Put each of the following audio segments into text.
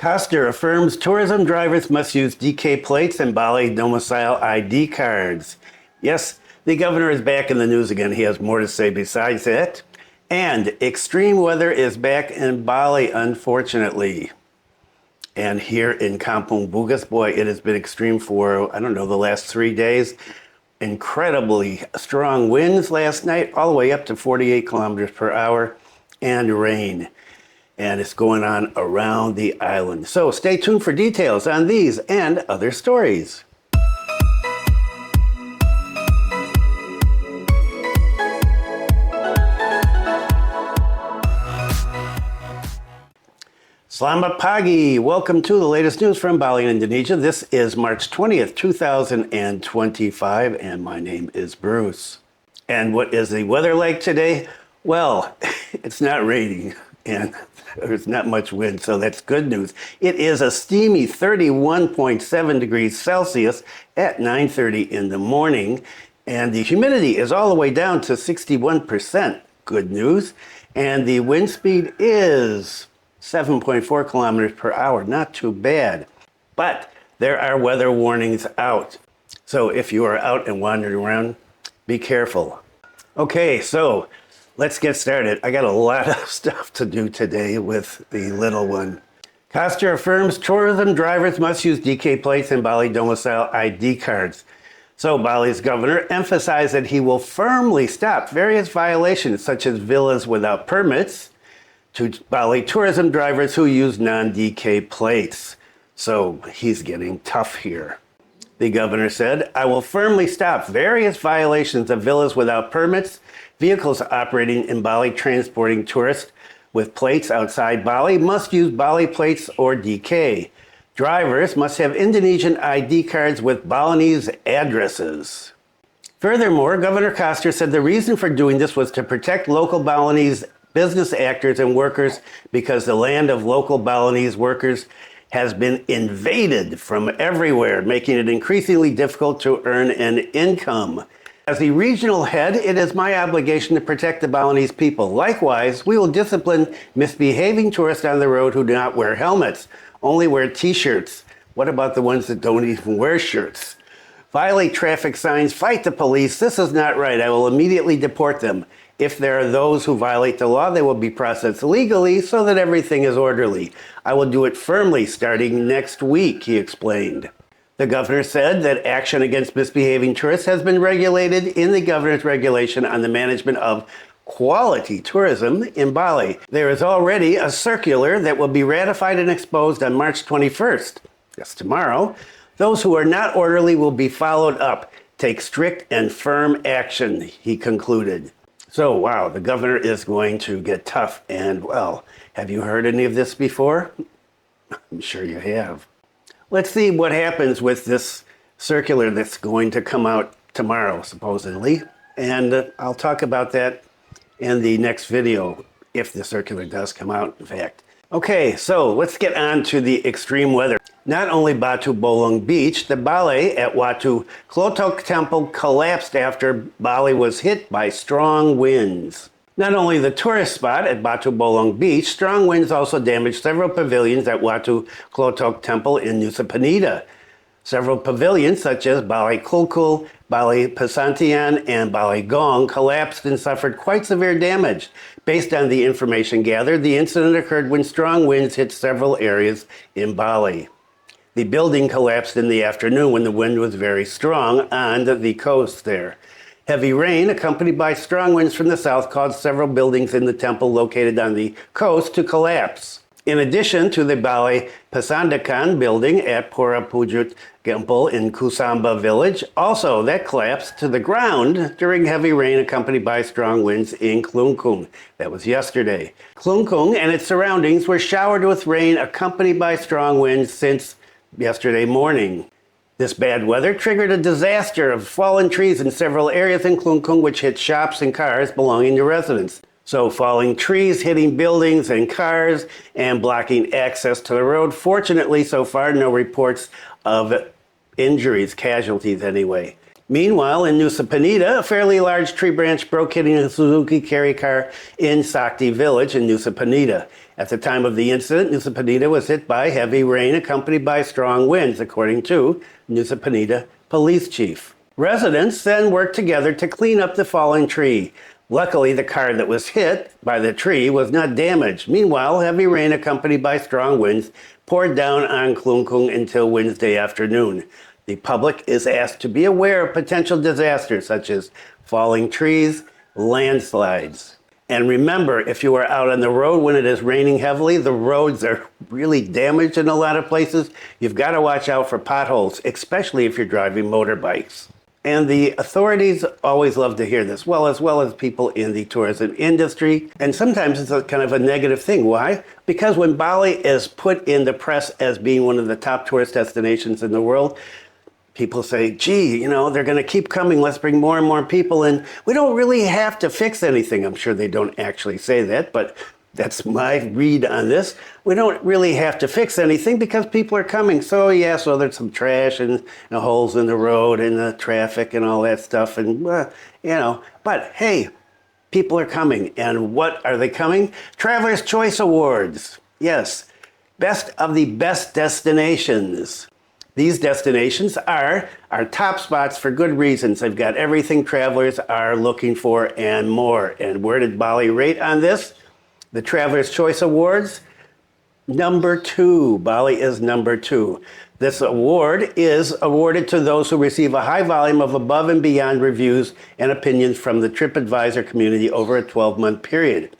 Koster affirms tourism drivers must use DK plates and Bali Domicile ID cards. Yes, the governor is back in the news again. He has more to say besides that. And extreme weather is back in Bali, unfortunately. And here in Kampung Bugis, boy, it has been extreme for, I don't know, the last 3 days. Incredibly strong winds last night, all the way up to 48 kilometers per hour, and rain. And it's going on around the island. So stay tuned for details on these and other stories. Selamat pagi. Welcome to the latest news from Bali, Indonesia. This is March 20th, 2025, and my name is Bruce. And what is the weather like today? Well, it's not raining and there's not much wind, so that's good news. It is a steamy 31.7 degrees Celsius at 9:30 in the morning, and the humidity is all the way down to 61%. Good news. And the wind speed is 7.4 kilometers per hour. Not too bad. But there are weather warnings out. So if you are out and wandering around, be careful. Okay, so let's get started. I got a lot of stuff to do today with the little one. Koster affirms tourism drivers must use DK plates and Bali Domicile ID cards. So Bali's governor emphasized that he will firmly stop various violations such as villas without permits to Bali tourism drivers who use non-DK plates. So he's getting tough here. The governor said, "I will firmly stop various violations of villas without permits, vehicles operating in Bali transporting tourists with plates outside Bali must use Bali plates or DK. Drivers must have Indonesian ID cards with Balinese addresses." Furthermore, Governor Koster said the reason for doing this was to protect local Balinese business actors and workers because the land of local Balinese workers has been invaded from everywhere, making it increasingly difficult to earn an income. As the regional head, it is my obligation to protect the Balinese people. Likewise, we will discipline misbehaving tourists on the road who do not wear helmets, only wear t-shirts. What about the ones that don't even wear shirts? Violate traffic signs, fight the police. This is not right. I will immediately deport them. If there are those who violate the law, they will be processed legally so that everything is orderly. I will do it firmly starting next week, he explained. The governor said that action against misbehaving tourists has been regulated in the governor's regulation on the management of quality tourism in Bali. There is already a circular that will be ratified and exposed on March 21st. That's tomorrow. Those who are not orderly will be followed up. Take strict and firm action, he concluded. So, wow, the governor is going to get tough. And, well, have you heard any of this before? I'm sure you have. Let's see what happens with this circular that's going to come out tomorrow, supposedly. And I'll talk about that in the next video, if the circular does come out, in fact. Okay, so let's get on to the extreme weather. Not only Batu Bolong Beach, the Bali at Watu Klotok Temple collapsed after Bali was hit by strong winds. Not only the tourist spot at Batu Bolong Beach, strong winds also damaged several pavilions at Watu Klotok Temple in Nusa Penida. Several pavilions, such as Bali Kulkul, Bali Pasantian, and Bali Gong, collapsed and suffered quite severe damage. Based on the information gathered, the incident occurred when strong winds hit several areas in Bali. The building collapsed in the afternoon when the wind was very strong on the coast there. Heavy rain, accompanied by strong winds from the south, caused several buildings in the temple located on the coast to collapse. In addition to the Bali Pasandakan building at Pura Pujut Temple in Kusamba village, also that collapsed to the ground during heavy rain accompanied by strong winds in Klungkung. That was yesterday. Klungkung and its surroundings were showered with rain accompanied by strong winds since yesterday morning. This bad weather triggered a disaster of fallen trees in several areas in Klungkung, which hit shops and cars belonging to residents. So falling trees, hitting buildings and cars, and blocking access to the road. Fortunately, so far, no reports of injuries, casualties anyway. Meanwhile, in Nusa Penida, a fairly large tree branch broke hitting a Suzuki carry car in Sakti village in Nusa Penida. At the time of the incident, Nusa Penida was hit by heavy rain accompanied by strong winds, according to Nusa Penida Police Chief. Residents then worked together to clean up the falling tree. Luckily, the car that was hit by the tree was not damaged. Meanwhile, heavy rain accompanied by strong winds poured down on Klungkung until Wednesday afternoon. The public is asked to be aware of potential disasters such as falling trees, landslides. And remember, if you are out on the road when it is raining heavily, the roads are really damaged in a lot of places. You've got to watch out for potholes, especially if you're driving motorbikes. And the authorities always love to hear this, well as people in the tourism industry. And sometimes it's a kind of a negative thing. Why? Because when Bali is put in the press as being one of the top tourist destinations in the world, people say, gee, they're going to keep coming. Let's bring more and more people in. We don't really have to fix anything. I'm sure they don't actually say that, but that's my read on this. We don't really have to fix anything because people are coming. So there's some trash and holes in the road and the traffic and all that stuff. And, but hey, people are coming. And what are they coming? Traveler's Choice Awards. Yes, best of the best destinations. These destinations are our top spots for good reasons. They've got everything travelers are looking for and more. And where did Bali rate on this? The Traveler's Choice Awards, number 2. Bali is number 2. This award is awarded to those who receive a high volume of above and beyond reviews and opinions from the Tripadvisor community over a 12-month period.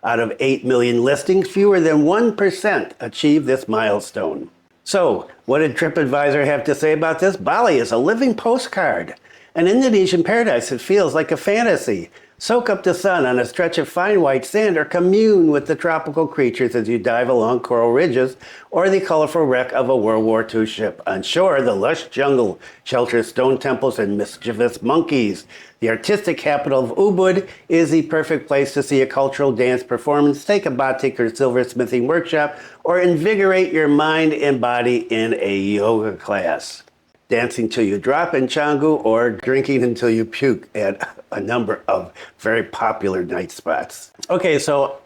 Out of 8 million listings, fewer than 1% achieve this milestone. So, what did Tripadvisor have to say about this? Bali is a living postcard, an Indonesian paradise that feels like a fantasy. Soak up the sun on a stretch of fine white sand or commune with the tropical creatures as you dive along coral ridges or the colorful wreck of a World War II ship. On shore, the lush jungle shelters stone temples and mischievous monkeys. The artistic capital of Ubud is the perfect place to see a cultural dance performance, take a batik or silversmithing workshop, or invigorate your mind and body in a yoga class. Dancing till you drop in Canggu or drinking until you puke at a number of very popular night spots. Okay, so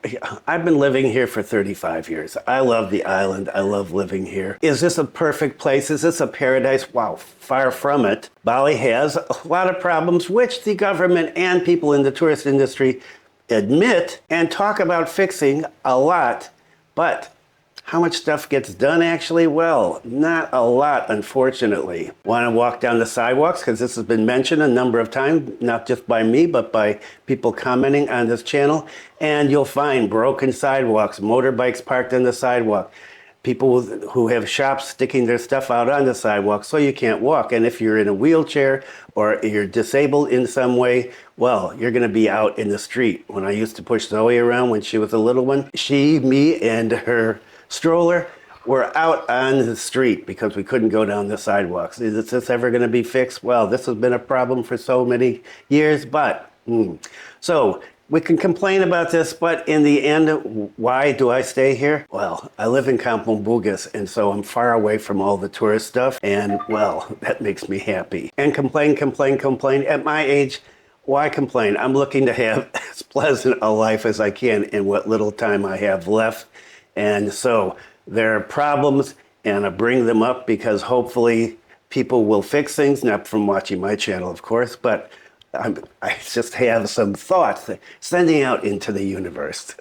I've been living here for 35 years. I love the island. I love living here. Is this a perfect place? Is this a paradise? Wow, far from it. Bali has a lot of problems, which the government and people in the tourist industry admit and talk about fixing a lot. But how much stuff gets done actually? Well, not a lot, unfortunately. Want to walk down the sidewalks? Because this has been mentioned a number of times, not just by me, but by people commenting on this channel. And you'll find broken sidewalks, motorbikes parked on the sidewalk, people who have shops sticking their stuff out on the sidewalk so you can't walk. And if you're in a wheelchair or you're disabled in some way, well, you're going to be out in the street. When I used to push Zoe around when she was a little one, me, and her stroller were out on the street because we couldn't go down the sidewalks. Is this ever going to be fixed? Well, this has been a problem for so many years, but so we can complain about this, but in the end, why do I stay here? Well, I live in Kampung Bugis, and so I'm far away from all the tourist stuff, and well, that makes me happy. And complain. At my age, why complain? I'm looking to have as pleasant a life as I can in what little time I have left. And so there are problems, and I bring them up because hopefully people will fix things, not from watching my channel, of course, but I just have some thoughts sending out into the universe.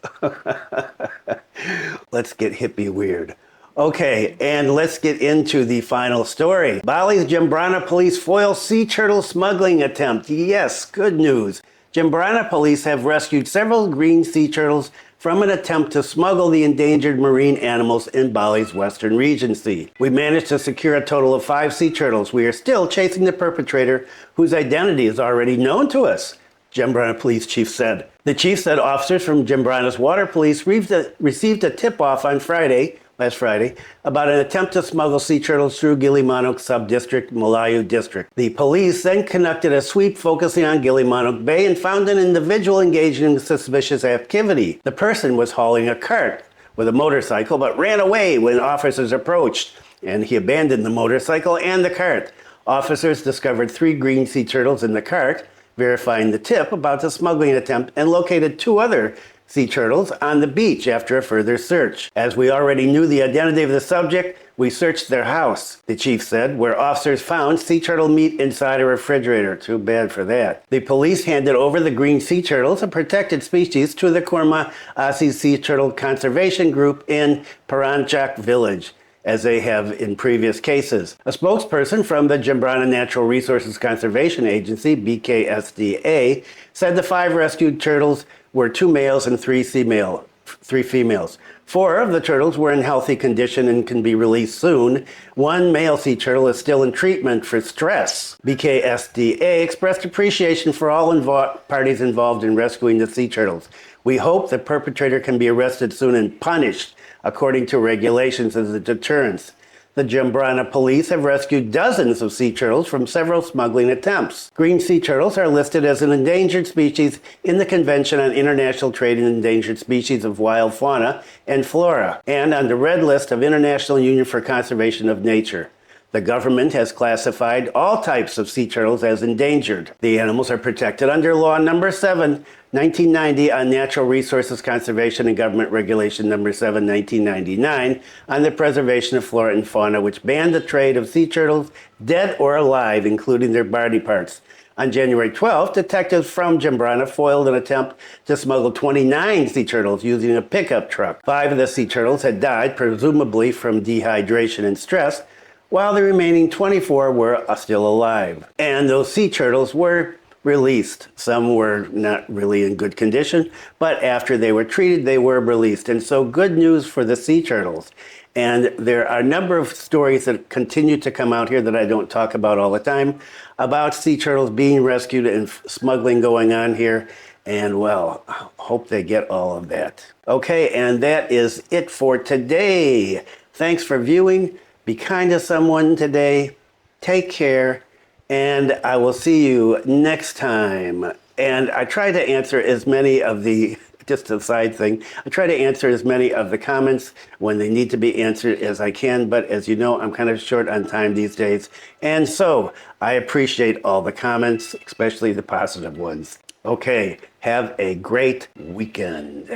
Let's get hippie weird. Okay, and let's get into the final story. Bali's Jembrana Police foil sea turtle smuggling attempt. Yes, good news. Jembrana Police have rescued several green sea turtles from an attempt to smuggle the endangered marine animals in Bali's Western Regency. We managed to secure a total of 5 sea turtles. We are still chasing the perpetrator, whose identity is already known to us, Jembrana Police Chief said. The chief said officers from Jembrana's Water Police received a tip-off on last Friday, about an attempt to smuggle sea turtles through Gilimanuk Sub-District, Melayu District. The police then conducted a sweep focusing on Gilimanuk Bay and found an individual engaged in suspicious activity. The person was hauling a cart with a motorcycle but ran away when officers approached, and he abandoned the motorcycle and the cart. Officers discovered 3 green sea turtles in the cart, verifying the tip about the smuggling attempt, and located 2 other sea turtles on the beach after a further search. As we already knew the identity of the subject, we searched their house, the chief said, where officers found sea turtle meat inside a refrigerator. Too bad for that. The police handed over the green sea turtles, a protected species, to the Kurma Asi Sea Turtle Conservation Group in Paranjak Village, as they have in previous cases. A spokesperson from the Jembrana Natural Resources Conservation Agency, BKSDA, said the 5 rescued turtles were 2 males and 3 females. 4 of the turtles were in healthy condition and can be released soon. 1 male sea turtle is still in treatment for stress. BKSDA expressed appreciation for all parties involved in rescuing the sea turtles. We hope the perpetrator can be arrested soon and punished according to regulations as a deterrence. The Jembrana Police have rescued dozens of sea turtles from several smuggling attempts. Green sea turtles are listed as an endangered species in the Convention on International Trade in Endangered Species of Wild Fauna and Flora, and on the Red List of International Union for Conservation of Nature. The government has classified all types of sea turtles as endangered. The animals are protected under Law Number 7, 1990 on Natural Resources Conservation and Government Regulation Number 7, 1999 on the preservation of flora and fauna, which banned the trade of sea turtles, dead or alive, including their body parts. On January 12th, detectives from Jembrana foiled an attempt to smuggle 29 sea turtles using a pickup truck. 5 of the sea turtles had died, presumably from dehydration and stress, while the remaining 24 were still alive. And those sea turtles were released. Some were not really in good condition, but after they were treated, they were released. And so good news for the sea turtles. And there are a number of stories that continue to come out here that I don't talk about all the time about sea turtles being rescued and smuggling going on here. And well, hope they get all of that. Okay, and that is it for today. Thanks for viewing. Be kind to someone today. Take care. And I will see you next time. And I try to answer as many of the, just a side thing, I try to answer as many of the comments when they need to be answered as I can. But as you know, I'm kind of short on time these days. And so I appreciate all the comments, especially the positive ones. Okay, have a great weekend.